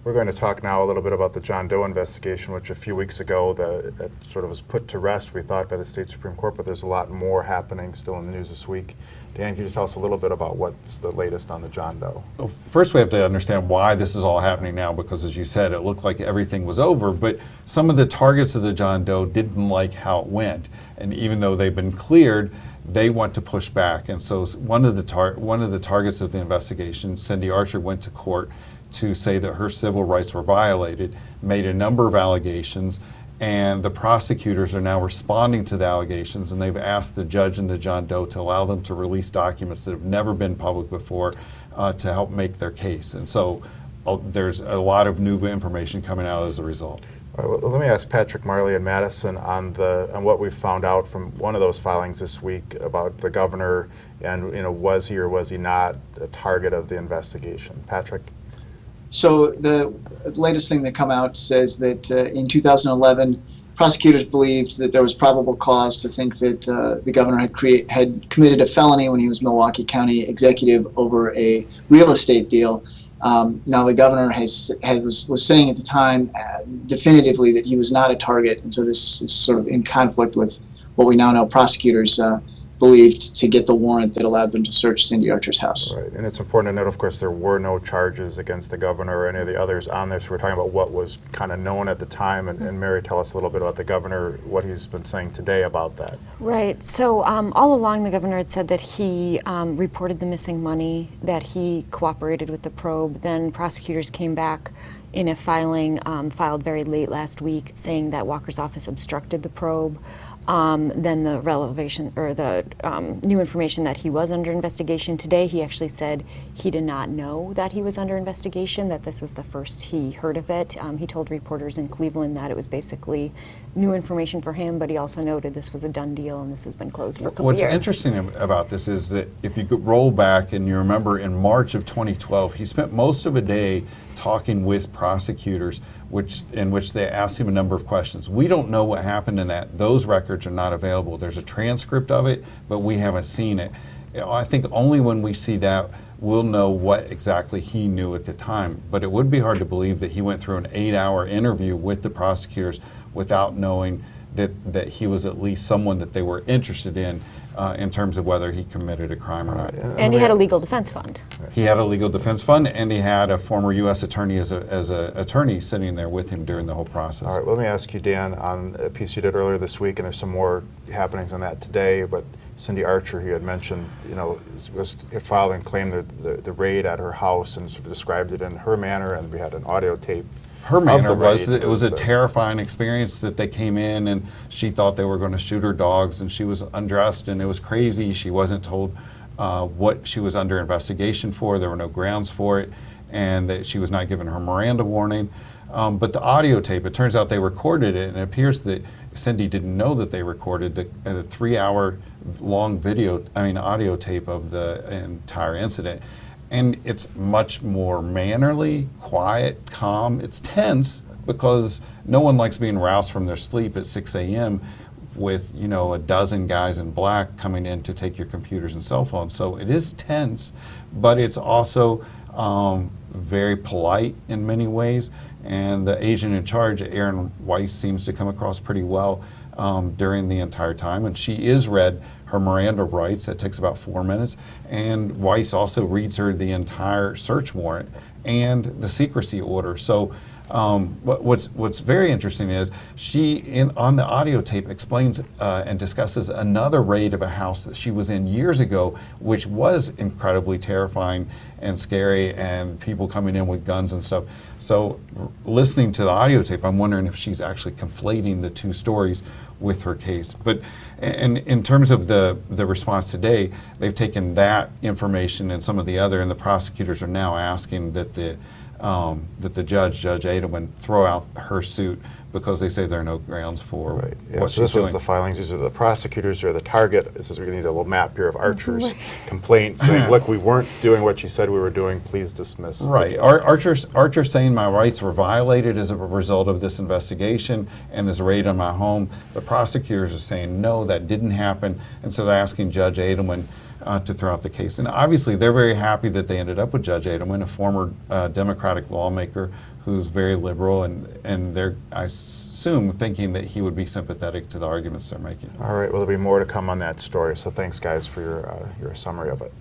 We're going to talk now a little bit about the John Doe investigation, which a few weeks ago that sort of was put to rest, we thought, by the state Supreme Court, but there's a lot more happening still in the news this week. Dan, can you tell us a little bit about what's the latest on the John Doe? Well, first, we have to understand why this is all happening now, because as you said, it looked like everything was over, but some of the targets of the John Doe didn't like how it went. And even though they've been cleared, they want to push back. And so one of the targets of the investigation, Cindy Archer, went to court to say that her civil rights were violated, made a number of allegations, and the prosecutors are now responding to the allegations, and they've asked the judge in the John Doe to allow them to release documents that have never been public before to help make their case. And so there's a lot of new information coming out as a result. All right, well, let me ask Patrick, Marley, and Madison on what we've found out from one of those filings this week about the governor, and was he or was he not a target of the investigation? Patrick? So the latest thing that come out says that in 2011, prosecutors believed that there was probable cause to think that the governor had committed a felony when he was Milwaukee County executive over a real estate deal. Now the governor was saying at the time definitively that he was not a target, and so this is sort of in conflict with what we now know prosecutors believed to get the warrant that allowed them to search Cindy Archer's house. Right, and it's important to note, of course, there were no charges against the governor or any of the others on this. We're talking about what was kind of known at the time, and Mary, tell us a little bit about the governor, what he's been saying today about that. Right, so all along the governor had said that he reported the missing money, that he cooperated with the probe. Then prosecutors came back in a filing filed very late last week saying that Walker's office obstructed the probe. Then the revelation, or the new information that he was under investigation today, he actually said he did not know that he was under investigation, that this is the first he heard of it. He told reporters in Cleveland that it was basically new information for him, but he also noted this was a done deal and this has been closed for a couple What's years. interesting about this is that if you could roll back and you remember in March of 2012, he spent most of a day talking with prosecutors in which they asked him a number of questions. We don't know what happened in that. Those records are not available. There's a transcript of it, but we haven't seen it. I think only when we see that we'll know what exactly he knew at the time. But it would be hard to believe that he went through an 8-hour interview with the prosecutors without knowing that he was at least someone that they were interested in terms of whether he committed a crime or not. And he had a legal defense fund. He had a legal defense fund, and he had a former U.S. attorney as an attorney sitting there with him during the whole process. All right, well, let me ask you, Dan, on a piece you did earlier this week, and there's some more happenings on that today, but Cindy Archer, who had mentioned, was filed and claimed the raid at her house and sort of described it in her manner, and we had an audio tape. Her manner was that it was a terrifying experience, that they came in and she thought they were going to shoot her dogs, and she was undressed and it was crazy. She wasn't told what she was under investigation for. There were no grounds for it, and that she was not given her Miranda warning. But the audio tape, it turns out they recorded it, and it appears that Cindy didn't know that they recorded the 3-hour long audio tape of the entire incident. And it's much more mannerly, quiet, calm. It's tense because no one likes being roused from their sleep at 6 a.m. with, a dozen guys in black coming in to take your computers and cell phones. So it is tense, but it's also very polite in many ways. And the agent in charge, Aaron Weiss, seems to come across pretty well during the entire time. And she is read her Miranda rights. That takes about 4 minutes. And Weiss also reads her the entire search warrant and the secrecy order. So what's very interesting is she, on the audio tape, explains and discusses another raid of a house that she was in years ago, which was incredibly terrifying and scary, and people coming in with guns and stuff. So listening to the audio tape, I'm wondering if she's actually conflating the two stories with her case. But in terms of the response today, they've taken that information and some of the other, and the prosecutors are now asking that the Judge Edelman, throw out her suit because they say there are no grounds for right. Yeah, what so she's this was doing. the filings. These are the prosecutors who are the target. This is, we need a little map here of Archer's complaint saying, look, we weren't doing what she said we were doing. Please dismiss. Right. Archer saying my rights were violated as a result of this investigation and this raid on my home. The prosecutors are saying, no, that didn't happen. And so they're asking Judge Edelman to throw out the case. And obviously, they're very happy that they ended up with Judge Adelman, a former Democratic lawmaker who's very liberal, and they're, I assume, thinking that he would be sympathetic to the arguments they're making. All right, well, there'll be more to come on that story, so thanks, guys, for your summary of it.